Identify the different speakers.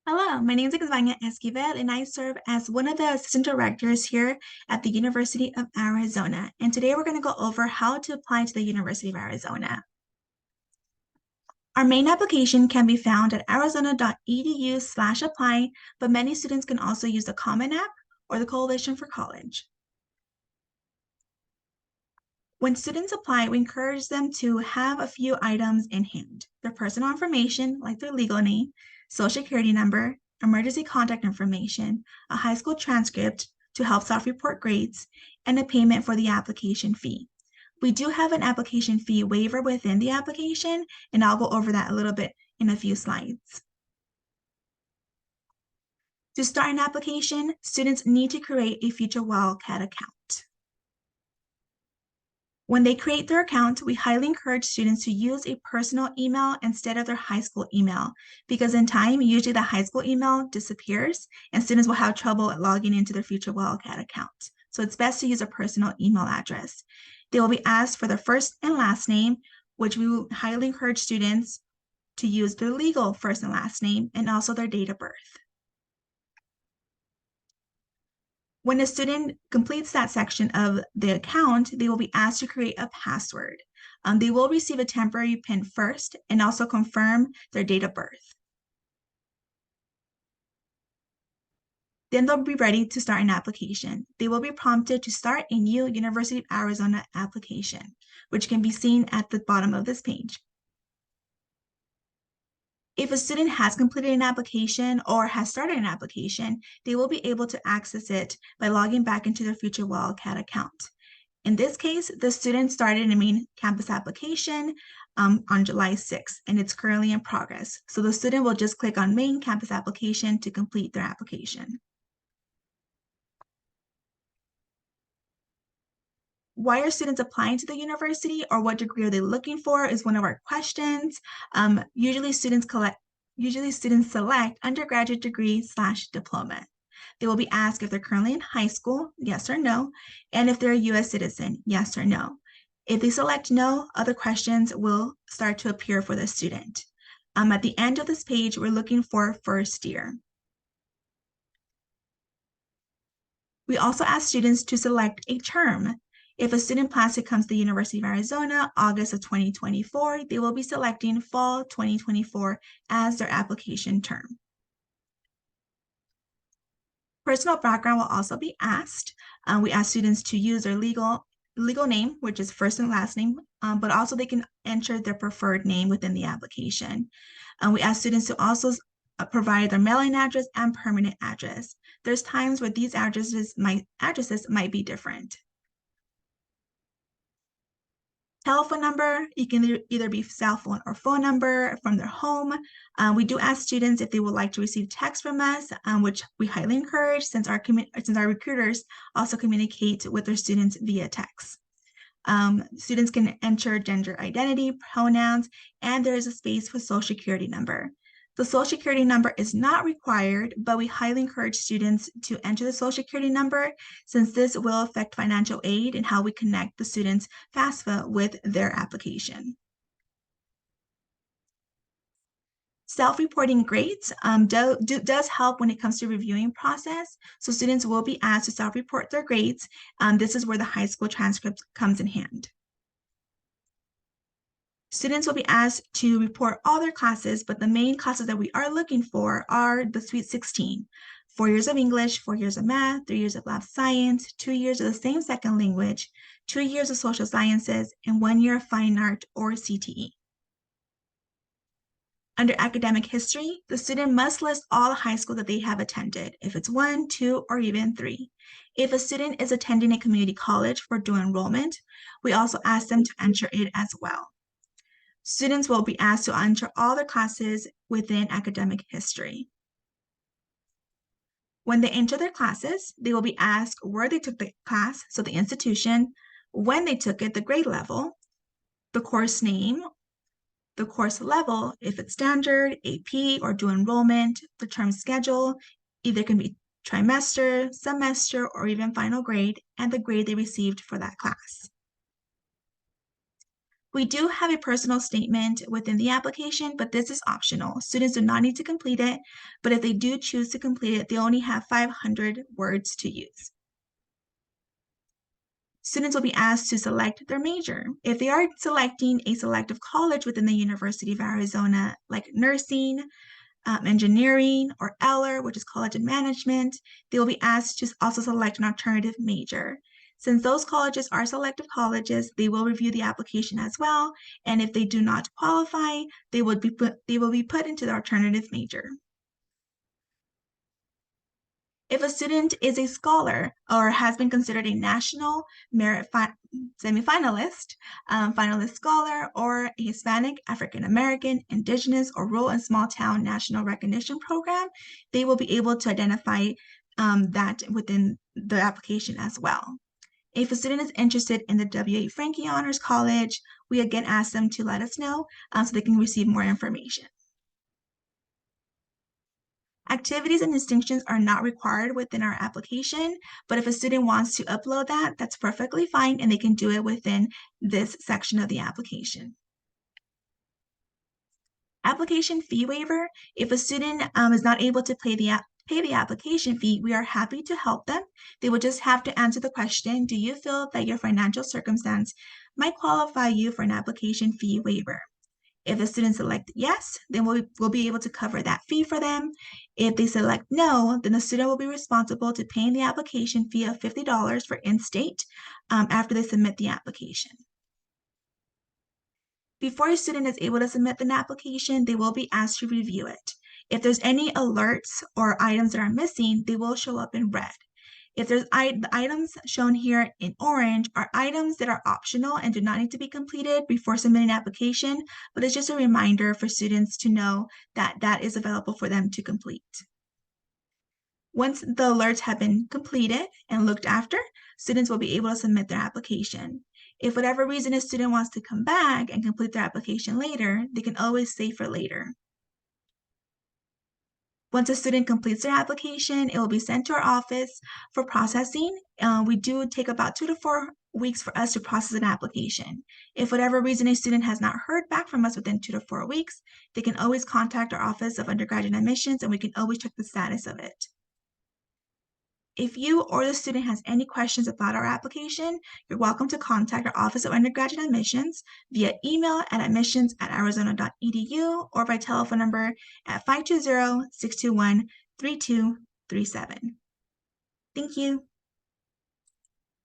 Speaker 1: Hello, my name is Xvanya Esquivel, and I serve as one of the assistant directors here at the University of Arizona. And today we're going to go over how to apply to the University of Arizona. Our main application can be found at arizona.edu/apply, but many students can also use the Common App or the Coalition for College. When students apply, we encourage them to have a few items in hand: their personal information, like their legal name, social security number, emergency contact information, a high school transcript to help self-report grades, and a payment for the application fee. We do have an application fee waiver within the application, and I'll go over that a little bit in a few slides. To start an application, students need to create a Future Wildcat account. When they create their account, we highly encourage students to use a personal email instead of their high school email, because in time, usually the high school email disappears and students will have trouble logging into their Future Wildcat account. So it's best to use a personal email address. They will be asked for their first and last name, which we will highly encourage students to use their legal first and last name and also their date of birth. When a student completes that section of the account, they will be asked to create a password. They will receive a temporary PIN first and also confirm their date of birth. Then they'll be ready to start an application. They will be prompted to start a new University of Arizona application, which can be seen at the bottom of this page. If a student has completed an application or has started an application, they will be able to access it by logging back into their Future Wildcat account. In this case, the student started a main campus application on July 6th, and it's currently in progress. So the student will just click on main campus application to complete their application. Why are students applying to the university, or what degree are they looking for, is one of our questions. Usually students select undergraduate degree/diploma. They will be asked if they're currently in high school, yes or no, and if they're a U.S. citizen, yes or no. If they select no, other questions will start to appear for the student. At the end of this page, we're looking for first year. We also ask students to select a term. If a student plans to come to the University of Arizona August of 2024, they will be selecting fall 2024 as their application term. Personal background will also be asked. We ask students to use their legal name, which is first and last name, but also they can enter their preferred name within the application. We ask students to also provide their mailing address and permanent address. There's times where these addresses might be different. Telephone number, you can either be cell phone or phone number from their home. We do ask students if they would like to receive text from us, which we highly encourage since our recruiters also communicate with their students via text. Students can enter gender identity, pronouns, and there is a space for social security number. The social security number is not required, but we highly encourage students to enter the social security number since this will affect financial aid and how we connect the students' FAFSA with their application. Self-reporting grades does help when it comes to reviewing process. So students will be asked to self-report their grades. This is where the high school transcript comes in hand. Students will be asked to report all their classes, but the main classes that we are looking for are the Sweet 16. 4 years of English, 4 years of math, 3 years of lab science, 2 years of the same second language, 2 years of social sciences, and 1 year of fine art or CTE. Under academic history, the student must list all the high school that they have attended, if it's 1, 2, or even 3. If a student is attending a community college for dual enrollment, we also ask them to enter it as well. Students will be asked to enter all their classes within academic history. When they enter their classes, they will be asked where they took the class, so the institution, when they took it, the grade level, the course name, the course level, if it's standard, AP, or dual enrollment, the term schedule, either can be trimester, semester, or even final grade, and the grade they received for that class. We do have a personal statement within the application, but this is optional. Students do not need to complete it, but if they do choose to complete it, they only have 500 words to use. Students will be asked to select their major. If they are selecting a selective college within the University of Arizona, like nursing, engineering, or Eller, which is college and management, they will be asked to also select an alternative major. Since those colleges are selective colleges, they will review the application as well, and if they do not qualify, they will be put into the alternative major. If a student is a scholar or has been considered a national merit semifinalist, finalist scholar, or a Hispanic, African American, Indigenous, or rural and small town national recognition program, they will be able to identify that within the application as well. If a student is interested in the W.A. Frankie Honors College, we again ask them to let us know so they can receive more information. Activities and distinctions are not required within our application, but if a student wants to upload that, that's perfectly fine, and they can do it within this section of the application. Application fee waiver. If a student is not able to pay the application fee, we are happy to help them. They will just have to answer the question, do you feel that your financial circumstance might qualify you for an application fee waiver? If the students select yes, then we'll be able to cover that fee for them. If they select no, then the student will be responsible to paying the application fee of $50 for in-state after they submit the application. Before a student is able to submit an application, they will be asked to review it. If there's any alerts or items that are missing, they will show up in red. If there's the items shown here in orange are items that are optional and do not need to be completed before submitting an application, but it's just a reminder for students to know that that is available for them to complete. Once the alerts have been completed and looked after, students will be able to submit their application. If for whatever reason a student wants to come back and complete their application later, they can always save for later. Once a student completes their application, it will be sent to our office for processing. We do take about 2 to 4 weeks for us to process an application. If for whatever reason a student has not heard back from us within 2 to 4 weeks, they can always contact our Office of Undergraduate Admissions and we can always check the status of it. If you or the student has any questions about our application, you're welcome to contact our Office of Undergraduate Admissions via email at admissions@uarizona.edu or by telephone number at 520-621-3237. Thank you.